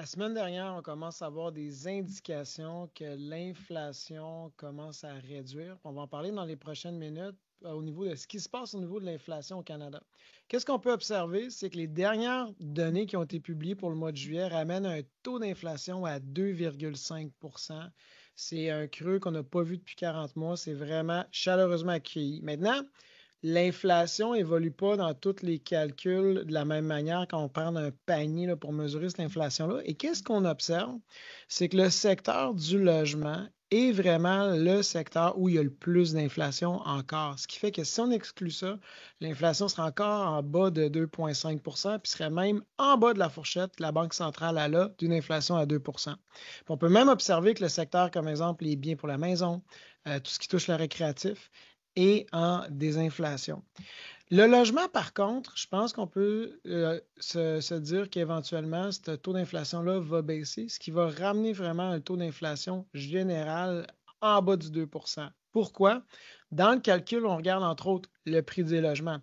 semaine dernière, on commence à avoir des indications que l'inflation commence à réduire. On va en parler dans les prochaines minutes au niveau de ce qui se passe au niveau de l'inflation au Canada. Qu'est-ce qu'on peut observer? C'est que les dernières données qui ont été publiées pour le mois de juillet ramènent un taux d'inflation à 2,5 %. C'est un creux qu'on n'a pas vu depuis 40 mois. C'est vraiment chaleureusement accueilli. Maintenant, l'inflation évolue pas dans tous les calculs de la même manière quand on prend un panier là, pour mesurer cette inflation-là. Et qu'est-ce qu'on observe? C'est que le secteur du logement est vraiment le secteur où il y a le plus d'inflation encore. Ce qui fait que si on exclut ça, l'inflation sera encore en bas de 2,5 puis serait même en bas de la fourchette que la Banque centrale a là d'une inflation à 2 Puis on peut même observer que le secteur, comme exemple, les biens pour la maison, tout ce qui touche le récréatif, et en désinflation. Le logement, par contre, je pense qu'on peut se dire qu'éventuellement, ce taux d'inflation-là va baisser, ce qui va ramener vraiment un taux d'inflation général en bas du 2 Pourquoi? Dans le calcul, on regarde entre autres le prix des logements.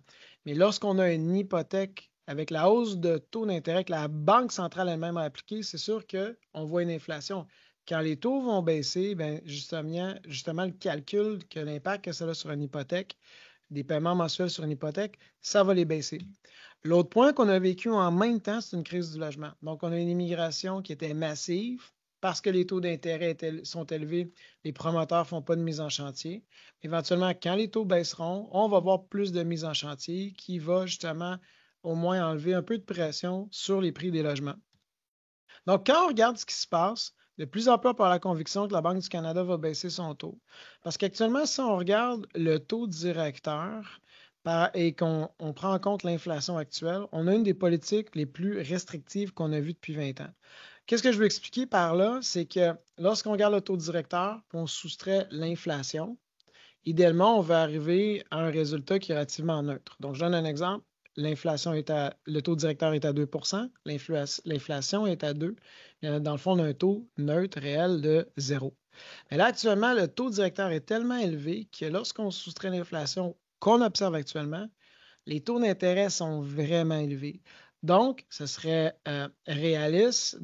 Mais lorsqu'on a une hypothèque avec la hausse de taux d'intérêt que la Banque centrale elle-même a appliquée, c'est sûr qu'on voit une inflation. Quand les taux vont baisser, bien, justement, le calcul que l'impact que ça a sur une hypothèque, des paiements mensuels sur une hypothèque, ça va les baisser. L'autre point qu'on a vécu en même temps, c'est une crise du logement. Donc, on a une immigration qui était massive parce que les taux d'intérêt sont élevés, les promoteurs ne font pas de mise en chantier. Éventuellement, quand les taux baisseront, on va avoir plus de mise en chantier qui va justement au moins enlever un peu de pression sur les prix des logements. Donc, quand on regarde ce qui se passe, de plus en plus par la conviction que la Banque du Canada va baisser son taux. Parce qu'actuellement, si on regarde le taux directeur et qu'on prend en compte l'inflation actuelle, on a une des politiques les plus restrictives qu'on a vues depuis 20 ans. Qu'est-ce que je veux expliquer par là? C'est que lorsqu'on regarde le taux directeur, on soustrait l'inflation, idéalement, on va arriver à un résultat qui est relativement neutre. Donc, je donne un exemple. Le taux directeur est à 2 l'inflation est à 2. Dans le fond, on a un taux neutre réel de 0. Mais là, actuellement, le taux directeur est tellement élevé que lorsqu'on soustrait l'inflation qu'on observe actuellement, les taux d'intérêt sont vraiment élevés. Donc, ce serait réaliste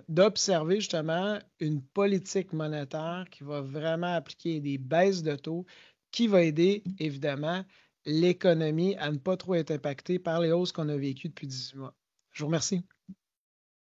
d'observer justement une politique monétaire qui va vraiment appliquer des baisses de taux qui va aider, évidemment, l'économie à ne pas trop être impactée par les hausses qu'on a vécues depuis 18 mois. Je vous remercie.